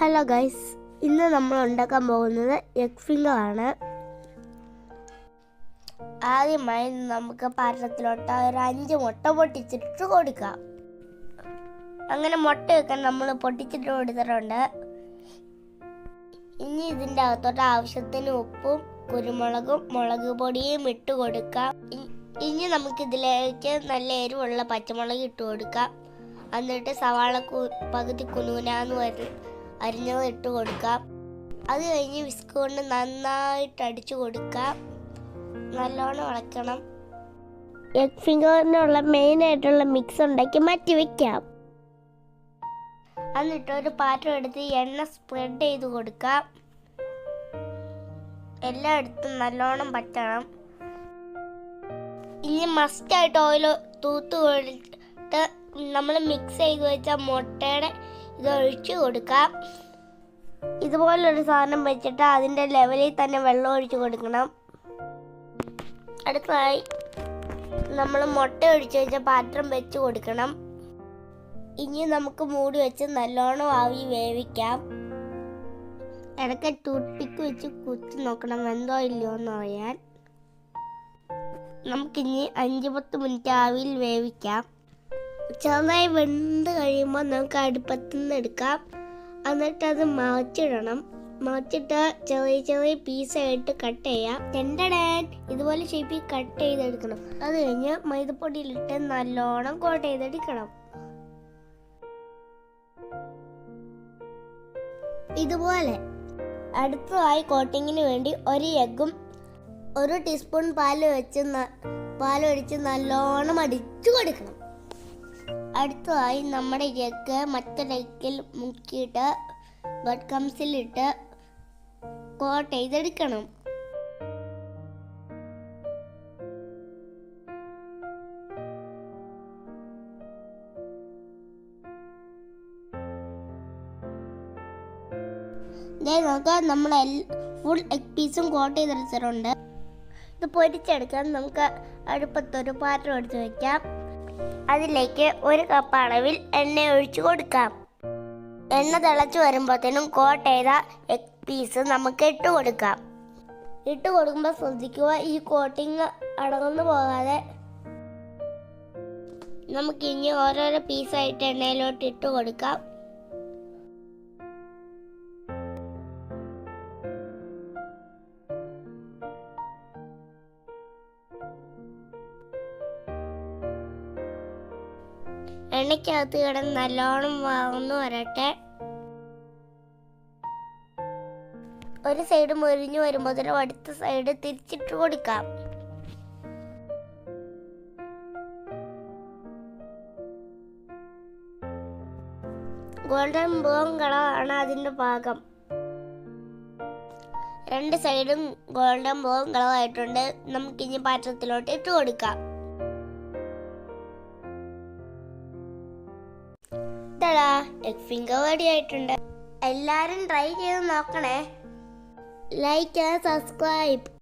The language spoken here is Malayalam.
ഹലോ ഗൈസ്, ഇന്ന് നമ്മൾ ഉണ്ടാക്കാൻ പോകുന്നത് എഗ് ഫിംഗർ ആണ്. ആദ്യമായി നമുക്ക് പാത്രത്തിലോട്ട് ഒരു 5 മുട്ട പൊട്ടിച്ചിട്ട് കൊടുക്കാം. അങ്ങനെ മുട്ട വെക്കാൻ നമ്മൾ പൊട്ടിച്ചിട്ട് കൊടുത്തിട്ടുണ്ട്. ഇനി ഇതിൻ്റെ അകത്തോട്ട് ആവശ്യത്തിന് ഉപ്പും കുരുമുളകും മുളക് പൊടിയും ഇട്ട് കൊടുക്കാം. ഇനി നമുക്കിതിലേക്ക് നല്ല എരിവുള്ള പച്ചമുളക് ഇട്ട് കൊടുക്കാം. എന്നിട്ട് സവാള പകുതി കുനുകുനാന്ന് അരിഞ്ഞത് ഇട്ട് കൊടുക്കാം. അത് കഴിഞ്ഞ് വിസ്ക് കൊണ്ട് നന്നായിട്ട് അടിച്ചു കൊടുക്കാം. നല്ലോണം ഇളക്കണം. എഗ് ഫിംഗറിനുള്ള മെയിനായിട്ടുള്ള മിക്സ് ഉണ്ടാക്കി മാറ്റി വയ്ക്കാം. എന്നിട്ട് ഒരു പാത്രം എടുത്ത് എണ്ണ സ്പ്രെഡ് ചെയ്ത് കൊടുക്കാം. എല്ലായിടത്തും നല്ലോണം പറ്റണം. ഇനി മസ്റ്റായിട്ട് ഓയിൽ തൂത്ത് കൊടുത്തിട്ട് നമ്മൾ മിക്സ് ചെയ്ത് വെച്ച മുട്ടയുടെ ഇതൊഴിച്ച് കൊടുക്കാം. ഇതുപോലൊരു സാധനം വെച്ചിട്ട് അതിൻ്റെ ലെവലിൽ തന്നെ വെള്ളം ഒഴിച്ച് കൊടുക്കണം. അടുത്തതായി നമ്മൾ മുട്ട ഒഴിച്ച് വെച്ച പാത്രം വെച്ച് കൊടുക്കണം. ഇനി നമുക്ക് മൂടി വെച്ച് നല്ലോണം ആവി വേവിക്കാം. ഇടയ്ക്ക് ടൂത്ത് പിക്ക് വെച്ച് കുത്തി നോക്കണം വെന്തോ ഇല്ലയോ എന്ന് അറിയാൻ. നമുക്കിനി 5-10 മിനിറ്റ് ആവിയിൽ വേവിക്കാം. ചെറുതായി വെന്ത് കഴിയുമ്പോൾ നമുക്ക് അടുപ്പത്തു നിന്ന് എടുക്കാം. എന്നിട്ട് അത് മറിച്ചിടണം. മറിച്ചിട്ട് ചെറിയ ചെറിയ പീസായിട്ട് കട്ട് ചെയ്യാം. ഇതുപോലെ ഷേപ്പിൽ കട്ട് ചെയ്തെടുക്കണം. അത് കഴിഞ്ഞ് മൈദപ്പൊടിയിലിട്ട് നല്ലോണം കോട്ട് ചെയ്തെടുക്കണം. ഇതുപോലെ അടുത്തതായി കോട്ടിങ്ങിന് വേണ്ടി ഒരു എഗ്ഗും 1 ടീസ്പൂൺ പാലൊഴിച്ച് നല്ലോണം അടിച്ചു കൊടുക്കണം. അടുത്തതായി നമ്മുടെ എഗ്ഗ് മറ്റൊരു എഗ്ഗിൽ മുക്കിയിട്ട് ബ്രെഡ് ക്രംസിലിട്ട് കോട്ട് ചെയ്തെടുക്കണം. നമുക്ക് നമ്മൾ ഫുൾ എഗ് പീസും കോട്ട് ചെയ്തെടുത്തിട്ടുണ്ട്. ഇത് പൊരിച്ചെടുക്കാൻ നമുക്ക് അടുപ്പത്തൊരു പാത്രം എടുത്ത് വയ്ക്കാം. അതിലേക്ക് 1 കപ്പ് അളവിൽ എണ്ണ ഒഴിച്ചു കൊടുക്കാം. എണ്ണ തിളച്ച് വരുമ്പോഴത്തേനും കോട്ട് ചെയ്ത എഗ് പീസ് നമുക്ക് ഇട്ട് കൊടുക്കാം. ഇട്ട് കൊടുക്കുമ്പോൾ ശ്രദ്ധിക്കുക, ഈ കോട്ടിങ് അടങ്ങുന്നു പോകാതെ. നമുക്കിനി ഓരോരോ പീസായിട്ട് എണ്ണയിലോട്ട് ഇട്ട് കൊടുക്കാം. എണ്ണയ്ക്കകത്ത് കിടന്ന് നല്ലോണം വാങ്ങുന്നു വരട്ടെ. ഒരു സൈഡ് മുരിഞ്ഞു വരുമ്പോൾ അടുത്ത സൈഡ് തിരിച്ചിട്ട് കൊടുക്കാം. ഗോൾഡൻ ബ്രൗൺ കളറാണ് അതിൻ്റെ ഭാഗം. 2 സൈഡും ഗോൾഡൻ ബ്രൗൺ കളറായിട്ടുണ്ട്. നമുക്കിനി പാത്രത്തിലോട്ട് ഇട്ട് കൊടുക്കാം. എഗ് ഫിംഗർ റെഡി ആയിട്ടുണ്ട്. എല്ലാവരും ട്രൈ ചെയ്ത് നോക്കണേ. Like and subscribe.